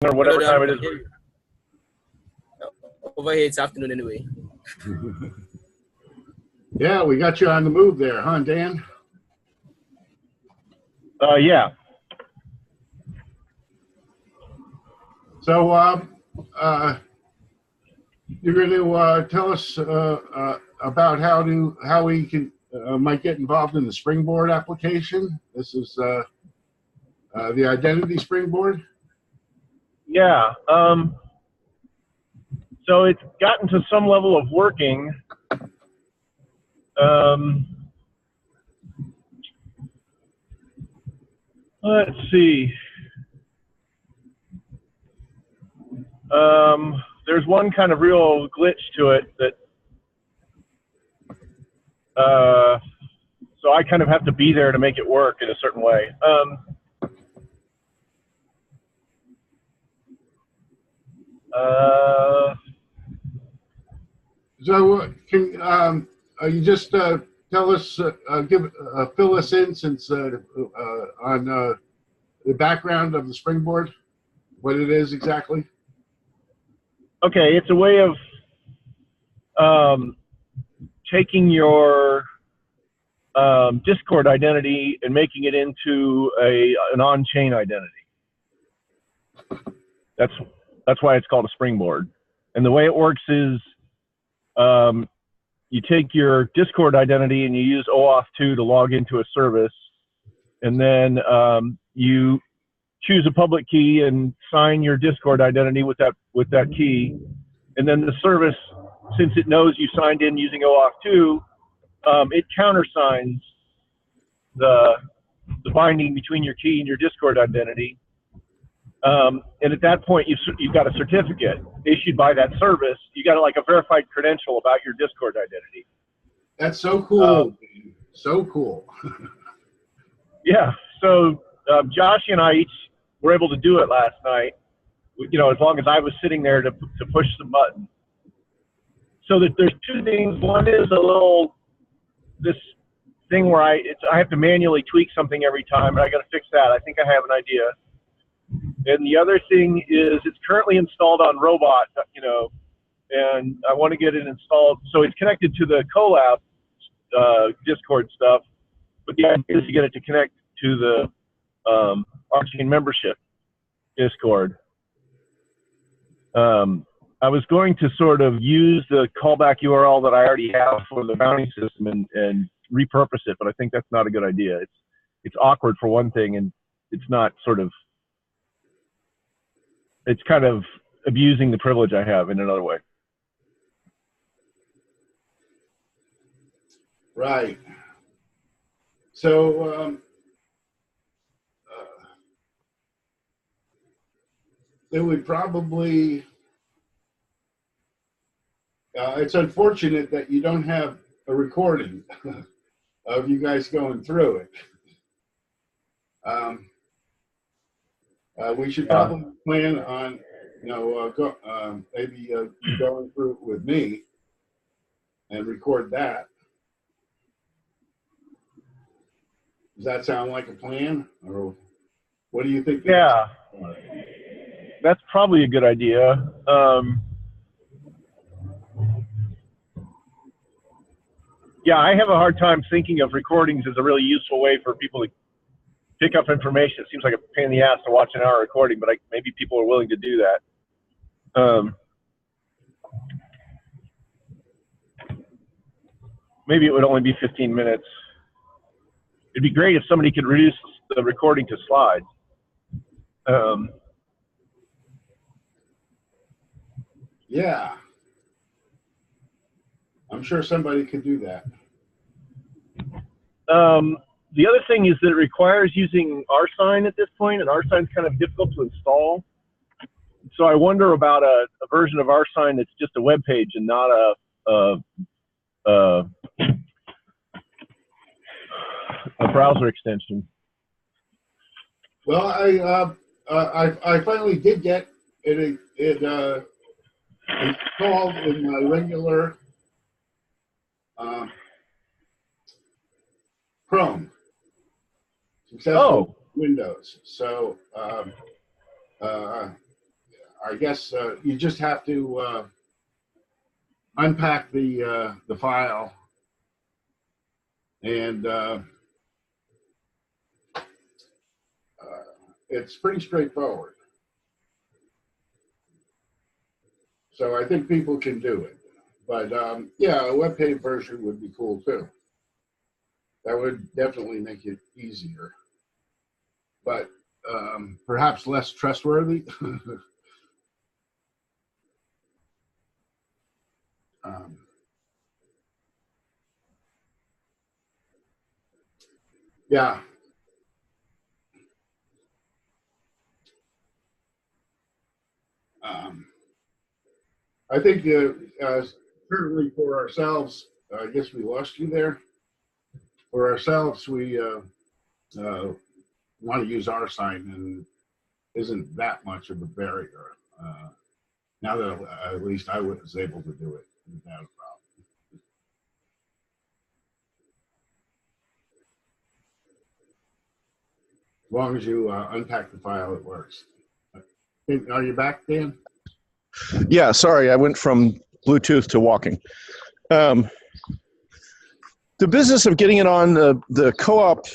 or whatever Hello, time Dan. it is. Over here, it's afternoon anyway. Yeah, we got you on the move there, huh, Dan? Yeah. So you're going to tell us about how we can might get involved in the Springboard application. This is the identity Springboard. Yeah. So it's gotten to some level of working. Let's see. There's one kind of real glitch to it that, so I kind of have to be there to make it work in a certain way. So can you just tell us, fill us in since on the background of the Springboard, what it is exactly? Okay, it's a way of taking your Discord identity and making it into an on-chain identity. That's why it's called a Springboard. And the way it works is you take your Discord identity and you use OAuth 2 to log into a service, and then you choose a public key and sign your Discord identity with that key, and then the service, since it knows you signed in using OAuth 2, it countersigns the binding between your key and your Discord identity. And at that point, you've got a certificate issued by that service. You got like a verified credential about your Discord identity. That's so cool. So cool. Yeah. So Josh and I each were able to do it last night. You know, as long as I was sitting there to push the button. So that there's two things. One is this thing where I have to manually tweak something every time, and I got to fix that. I think I have an idea. And the other thing is it's currently installed on Robot, you know, and I want to get it installed. So it's connected to the Colab Discord stuff, but the idea is to get it to connect to the RChain membership Discord. I was going to sort of use the callback URL that I already have for the bounty system and repurpose it, but I think that's not a good idea. It's awkward for one thing, and it's not sort of, it's kind of abusing the privilege I have in another way. Right. So it would probably, it's unfortunate that you don't have a recording of you guys going through it. We should probably plan on, you know, maybe you going through it with me and record that. Does that sound like a plan, or what do you think? Yeah, that's probably a good idea. Yeah, I have a hard time thinking of recordings as a really useful way for people to pick up information. It seems like a pain in the ass to watch an hour recording, but maybe people are willing to do that. Maybe it would only be 15 minutes. It'd be great if somebody could reduce the recording to slides. Yeah. I'm sure somebody could do that. The other thing is that it requires using RChain at this point, and RChain's kind of difficult to install. So I wonder about a version of RChain that's just a web page and not a browser extension. Well, I finally did get it installed in my regular Chrome. Successful Windows. So I guess you just have to unpack the file, and it's pretty straightforward. So I think people can do it. But yeah, a web page version would be cool too. That would definitely make it easier, but perhaps less trustworthy. Yeah. I think certainly for ourselves, I guess we lost you there. For ourselves, we want to use RChain, and isn't that much of a barrier. Now that at least I was able to do it without a problem. As long as you unpack the file, it works. Are you back, Dan? Yeah, sorry, I went from Bluetooth to walking. The business of getting it on the co-op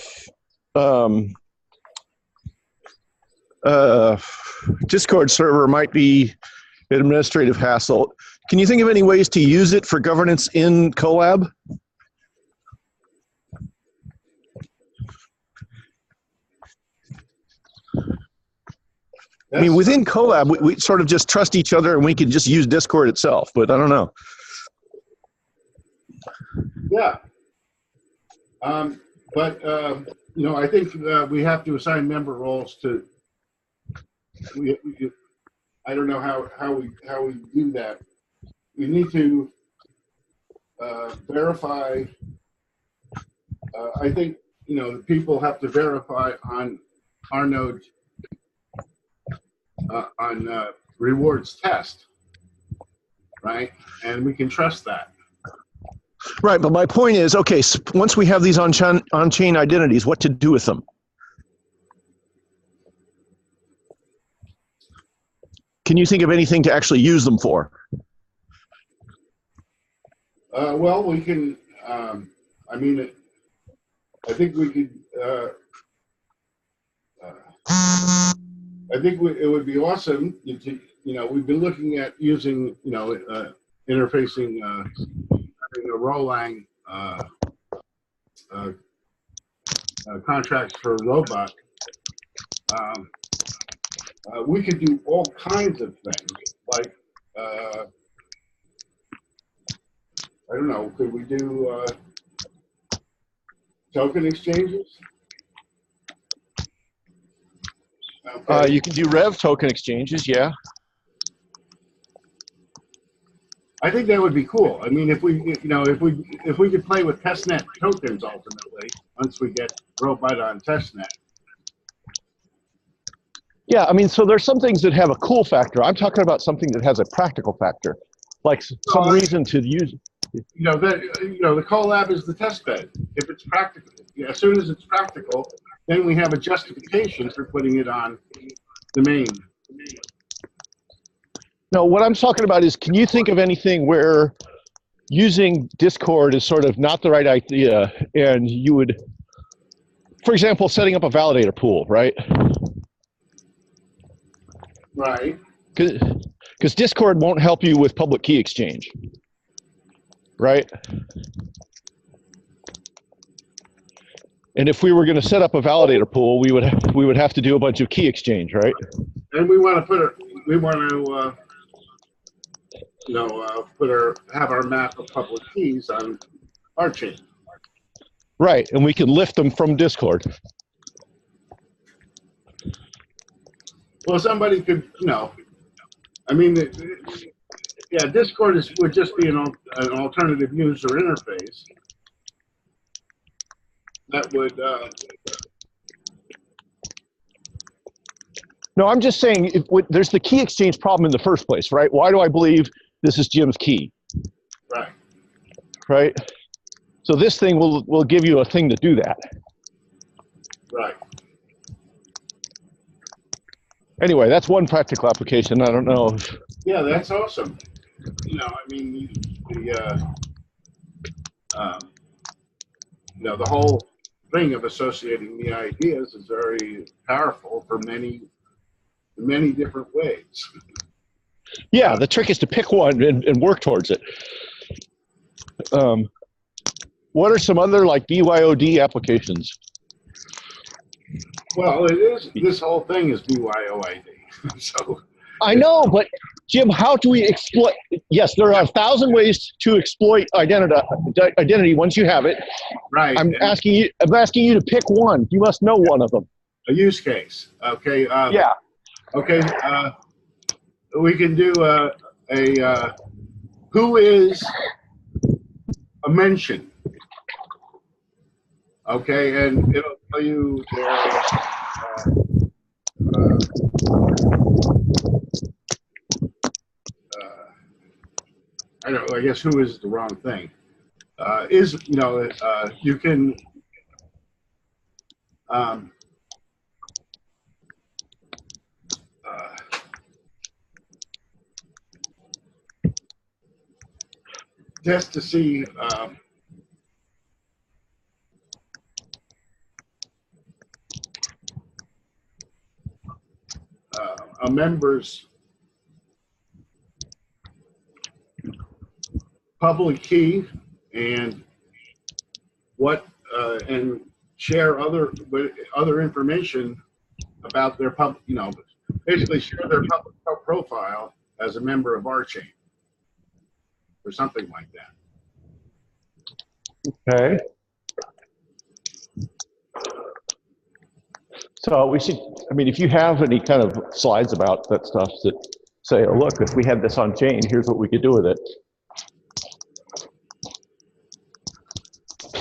Discord server might be an administrative hassle. Can you think of any ways to use it for governance in Colab? I mean, within Colab, we sort of just trust each other and we can just use Discord itself, but I don't know. Yeah. You know, I think we have to assign member roles to, I don't know how we do that. We need to verify, I think, you know, the people have to verify on our node on rewards test, right? And we can trust that. Right, but my point is, okay, so once we have these on-chain identities, what to do with them? Can you think of anything to actually use them for? Well, we can, I mean, I think we could, I think it would be awesome to, you know, we've been looking at using, you know, interfacing, having a Rolang contracts for a robot. We could do all kinds of things, like, I don't know, could we do token exchanges? Okay. You can do Rev token exchanges, yeah. I think that would be cool. I mean, if we, you know, if we could play with testnet tokens ultimately, once we get robot on testnet. Yeah, I mean, so there's some things that have a cool factor. I'm talking about something that has a practical factor, like some reason to use. You know, the Colab is the test bed. If it's practical, as soon as it's practical, then we have a justification for putting it on the main. No, what I'm talking about is, can you think of anything where using Discord is sort of not the right idea, and you would, for example, setting up a validator pool, right? Right. Because Discord won't help you with public key exchange, right? And if we were going to set up a validator pool, we would have to do a bunch of key exchange, right? And we want to put it. We want to, you know, have our map of public keys on RChain. Right, and we can lift them from Discord. Well, somebody could, you know, I mean, yeah, Discord would just be an alternative user interface that would. No, I'm just saying, there's the key exchange problem in the first place, right? Why do I believe this is Jim's key? Right. Right? So this thing will give you a thing to do that. Right. Anyway, that's one practical application. I don't know. Yeah, that's awesome. You know, I mean, the whole thing of associating the ideas is very powerful for many different ways. Yeah, the trick is to pick one and work towards it. What are some other like BYOD applications? Well, it is. This whole thing is BYOID. So I know, but Jim, how do we exploit? Yes, there are 1,000 ways to exploit identity once you have it. right. I'm asking you to pick one. You must know one of them. A use case. Okay. Yeah. Okay. We can do who is a mention. Okay, and it'll tell you their I don't know, I guess who is the wrong thing. You can test to see a member's public key and what and share other information about their basically share their public profile as a member of RChain or something like that. Okay. So we should, I mean, if you have any kind of slides about that stuff that say, oh, look, if we had this on chain, here's what we could do with it.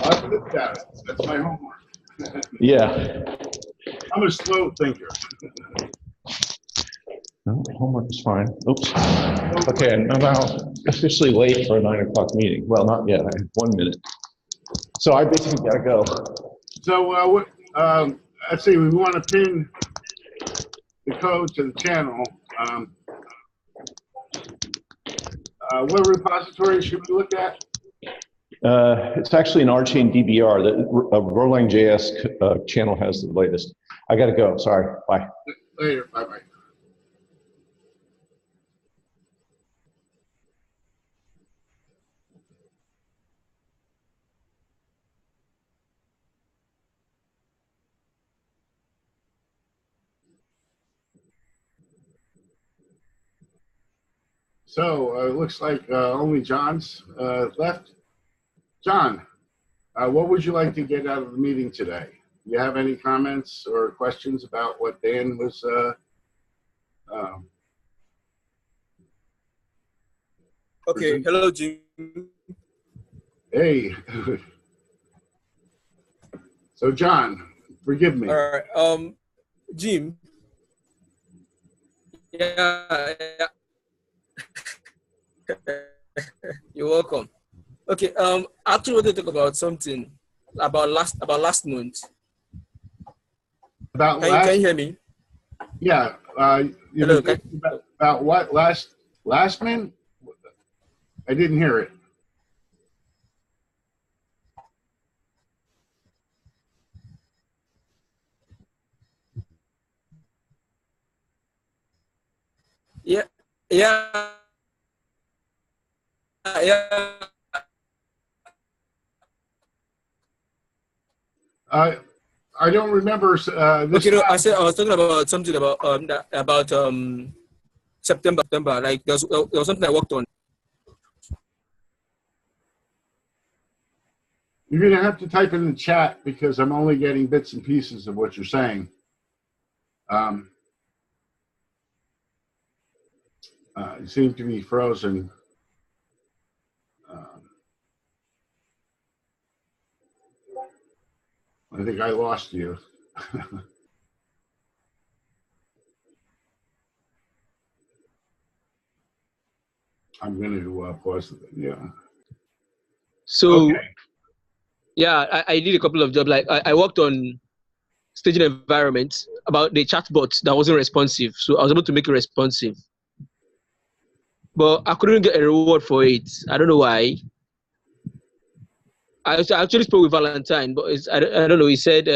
I've looked at it. That's my homework. Yeah. I'm a slow thinker. No, homework is fine. Oops. Okay, I'm now officially late for a 9 o'clock meeting. Well, not yet. I have 1 minute. So I basically got to go. So let's see. We want to pin the code to the channel. What repository should we look at? It's actually an RChain DBR. The Roland JS channel has the latest. I got to go. Sorry. Bye. Later. Bye-bye. So it looks like only John's left. John, what would you like to get out of the meeting today? Do you have any comments or questions about what Dan was? Okay. Hello, Jim. Hey. So John, forgive me. All right. Jim. Yeah. You're welcome. Okay. I actually want to talk about something about last month. About Can you hear me? Yeah. You Hello. about what last month? I didn't hear it. Yeah. Yeah. Yeah. I don't remember this. Okay, no, I was talking about something about September. Like there was something I worked on. You're gonna have to type in the chat because I'm only getting bits and pieces of what you're saying. You seem to be frozen. I think I lost you. I'm going to pause it. Yeah. So okay. yeah, I did a couple of jobs. Like I worked on staging environment about the chatbot that wasn't responsive. So I was able to make it responsive. But I couldn't get a reward for it. I don't know why. I actually spoke with Valentine, but I don't know. He said